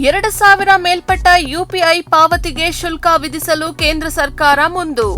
2,000 ಮೇಲ್ಪಟ್ಟ ಯುಪಿಐ ಪಾವತಿಗೆ ಶುಲ್ಕ ವಿಧಿಸಲು ಕೇಂದ್ರ ಸರ್ಕಾರ ಮುಂದು.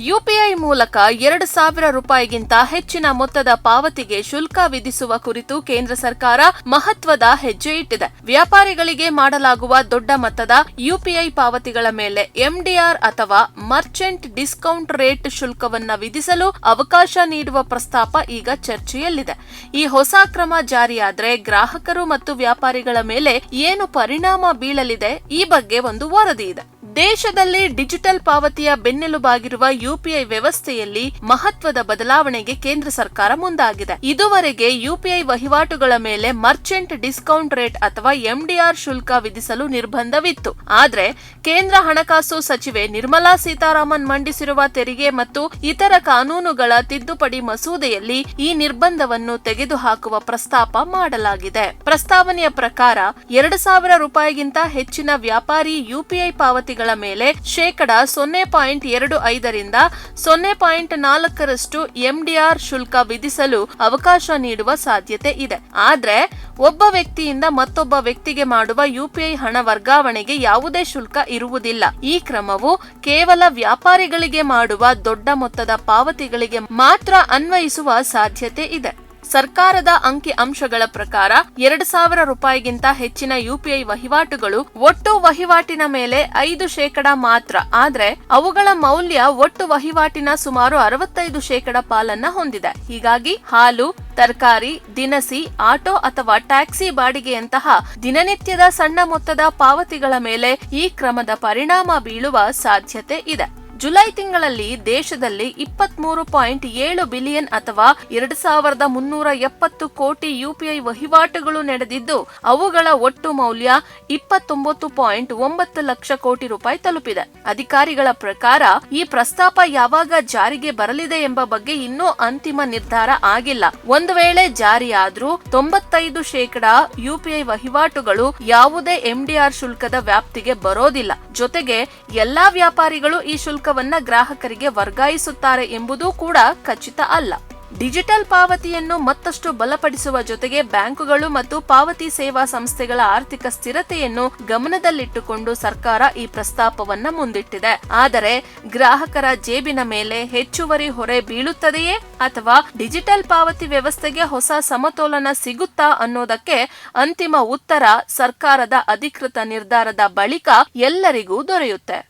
ಯುಪಿಐ ಮೂಲಕ 2,000 ರೂಪಾಯಿಗಿಂತ ಹೆಚ್ಚಿನ ಮೊತ್ತದ ಪಾವತಿಗೆ ಶುಲ್ಕ ವಿಧಿಸುವ ಕುರಿತು ಕೇಂದ್ರ ಸರ್ಕಾರ ಮಹತ್ವದ ಹೆಜ್ಜೆ ಇಟ್ಟಿದೆ. ವ್ಯಾಪಾರಿಗಳಿಗೆ ಮಾಡಲಾಗುವ ದೊಡ್ಡ ಮೊತ್ತದ ಯುಪಿಐ ಪಾವತಿಗಳ ಮೇಲೆ ಎಂಡಿಆರ್ ಅಥವಾ ಮರ್ಚೆಂಟ್ ಡಿಸ್ಕೌಂಟ್ ರೇಟ್ ಶುಲ್ಕವನ್ನ ವಿಧಿಸಲು ಅವಕಾಶ ನೀಡುವ ಪ್ರಸ್ತಾಪ ಈಗ ಚರ್ಚೆಯಲ್ಲಿದೆ. ಈ ಹೊಸ ಕ್ರಮ ಜಾರಿಯಾದರೆ ಗ್ರಾಹಕರು ಮತ್ತು ವ್ಯಾಪಾರಿಗಳ ಮೇಲೆ ಏನು ಪರಿಣಾಮ ಬೀಳಲಿದೆ, ಈ ಬಗ್ಗೆ ಒಂದು ವರದಿ ಇದೆ. ದೇಶದಲ್ಲಿ ಡಿಜಿಟಲ್ ಪಾವತಿಯ ಬೆನ್ನೆಲುಬಾಗಿರುವ ಯುಪಿಐ ವ್ಯವಸ್ಥೆಯಲ್ಲಿ ಮಹತ್ವದ ಬದಲಾವಣೆಗೆ ಕೇಂದ್ರ ಸರ್ಕಾರ ಮುಂದಾಗಿದೆ. ಇದುವರೆಗೆ ಯುಪಿಐ ವಹಿವಾಟುಗಳ ಮೇಲೆ ಮರ್ಚೆಂಟ್ ಡಿಸ್ಕೌಂಟ್ ರೇಟ್ ಅಥವಾ ಎಂಡಿಆರ್ ಶುಲ್ಕ ವಿಧಿಸಲು ನಿರ್ಬಂಧವಿತ್ತು. ಆದರೆ ಕೇಂದ್ರ ಹಣಕಾಸು ಸಚಿವೆ ನಿರ್ಮಲಾ ಸೀತಾರಾಮನ್ ಮಂಡಿಸಿರುವ ತೆರಿಗೆ ಮತ್ತು ಇತರ ಕಾನೂನುಗಳ ತಿದ್ದುಪಡಿ ಮಸೂದೆಯಲ್ಲಿ ಈ ನಿರ್ಬಂಧವನ್ನು ತೆಗೆದುಹಾಕುವ ಪ್ರಸ್ತಾಪ ಮಾಡಲಾಗಿದೆ. ಪ್ರಸ್ತಾವನೆಯ ಪ್ರಕಾರ 2,000 ರೂಪಾಯಿಗಿಂತ ಹೆಚ್ಚಿನ ವ್ಯಾಪಾರಿ ಯುಪಿಐ ಪಾವತಿಗಳ ಮೇಲೆ ಶೇಕಡಾ 0.25 ರಿಂದ 0.4ರಷ್ಟು ಎಂಡಿಆರ್ ಶುಲ್ಕ ವಿಧಿಸಲು ಅವಕಾಶ ನೀಡುವ ಸಾಧ್ಯತೆ ಇದೆ. ಆದ್ರೆ ಒಬ್ಬ ವ್ಯಕ್ತಿಯಿಂದ ಮತ್ತೊಬ್ಬ ವ್ಯಕ್ತಿಗೆ ಮಾಡುವ ಯುಪಿಐ ಹಣ ವರ್ಗಾವಣೆಗೆ ಯಾವುದೇ ಶುಲ್ಕ ಇರುವುದಿಲ್ಲ. ಈ ಕ್ರಮವು ಕೇವಲ ವ್ಯಾಪಾರಿಗಳಿಗೆ ಮಾಡುವ ದೊಡ್ಡ ಮೊತ್ತದ ಪಾವತಿಗಳಿಗೆ ಮಾತ್ರ ಅನ್ವಯಿಸುವ ಸಾಧ್ಯತೆ ಇದೆ. ಸರ್ಕಾರದ ಅಂಕಿ ಅಂಶಗಳ ಪ್ರಕಾರ 2,000 ರೂಪಾಯಿಗಿಂತ ಹೆಚ್ಚಿನ ಯುಪಿಐ ವಹಿವಾಟುಗಳು ಒಟ್ಟು ವಹಿವಾಟಿನ ಮೇಲೆ 5% ಮಾತ್ರ. ಆದ್ರೆ ಅವುಗಳ ಮೌಲ್ಯ ಒಟ್ಟು ವಹಿವಾಟಿನ ಸುಮಾರು 65% ಪಾಲನ್ನ ಹೊಂದಿದೆ. ಹೀಗಾಗಿ ಹಾಲು, ತರಕಾರಿ, ದಿನಸಿ, ಆಟೋ ಅಥವಾ ಟ್ಯಾಕ್ಸಿ ಬಾಡಿಗೆಯಂತಹ ದಿನನಿತ್ಯದ ಸಣ್ಣ ಮೊತ್ತದ ಪಾವತಿಗಳ ಮೇಲೆ ಈ ಕ್ರಮದ ಪರಿಣಾಮ ಬೀಳುವ ಸಾಧ್ಯತೆ ಇದೆ. ಜುಲೈ ತಿಂಗಳಲ್ಲಿ ದೇಶದಲ್ಲಿ 23.7 ಬಿಲಿಯನ್ ಅಥವಾ 2,370 ಕೋಟಿ ಯುಪಿಐ ವಹಿವಾಟುಗಳು ನಡೆದಿದ್ದು, ಅವುಗಳ ಒಟ್ಟು ಮೌಲ್ಯ 29.9 ಲಕ್ಷ ಕೋಟಿ ರೂಪಾಯಿ ತಲುಪಿದೆ. ಅಧಿಕಾರಿಗಳ ಪ್ರಕಾರ ಈ ಪ್ರಸ್ತಾಪ ಯಾವಾಗ ಜಾರಿಗೆ ಬರಲಿದೆ ಎಂಬ ಬಗ್ಗೆ ಇನ್ನೂ ಅಂತಿಮ ನಿರ್ಧಾರ ಆಗಿಲ್ಲ. ಒಂದು ವೇಳೆ ಜಾರಿಯಾದ್ರೂ 95% ಯುಪಿಐ ವಹಿವಾಟುಗಳು ಯಾವುದೇ ಎಂಡಿಆರ್ ಶುಲ್ಕದ ವ್ಯಾಪ್ತಿಗೆ ಬರೋದಿಲ್ಲ. ಜೊತೆಗೆ ಎಲ್ಲಾ ವ್ಯಾಪಾರಿಗಳು ಈ ಶುಲ್ಕ ಗ್ರಾಹಕರಿಗೆ ವರ್ಗಾಯಿಸುತ್ತಾರೆ ಎಂಬುದೂ ಕೂಡ ಖಚಿತ ಅಲ್ಲ. ಡಿಜಿಟಲ್ ಪಾವತಿಯನ್ನು ಮತ್ತಷ್ಟು ಬಲಪಡಿಸುವ ಜೊತೆಗೆ ಬ್ಯಾಂಕುಗಳು ಮತ್ತು ಪಾವತಿ ಸೇವಾ ಸಂಸ್ಥೆಗಳ ಆರ್ಥಿಕ ಸ್ಥಿರತೆಯನ್ನು ಗಮನದಲ್ಲಿಟ್ಟುಕೊಂಡು ಸರ್ಕಾರ ಈ ಪ್ರಸ್ತಾಪವನ್ನ ಮುಂದಿಟ್ಟಿದೆ. ಆದರೆ ಗ್ರಾಹಕರ ಜೇಬಿನ ಮೇಲೆ ಹೆಚ್ಚುವರಿ ಹೊರೆ ಬೀಳುತ್ತದೆಯೇ ಅಥವಾ ಡಿಜಿಟಲ್ ಪಾವತಿ ವ್ಯವಸ್ಥೆಗೆ ಹೊಸ ಸಮತೋಲನ ಸಿಗುತ್ತಾ ಅನ್ನೋದಕ್ಕೆ ಅಂತಿಮ ಉತ್ತರ ಸರ್ಕಾರದ ಅಧಿಕೃತ ನಿರ್ಧಾರದ ಬಳಿಕ ಎಲ್ಲರಿಗೂ ದೊರೆಯುತ್ತೆ.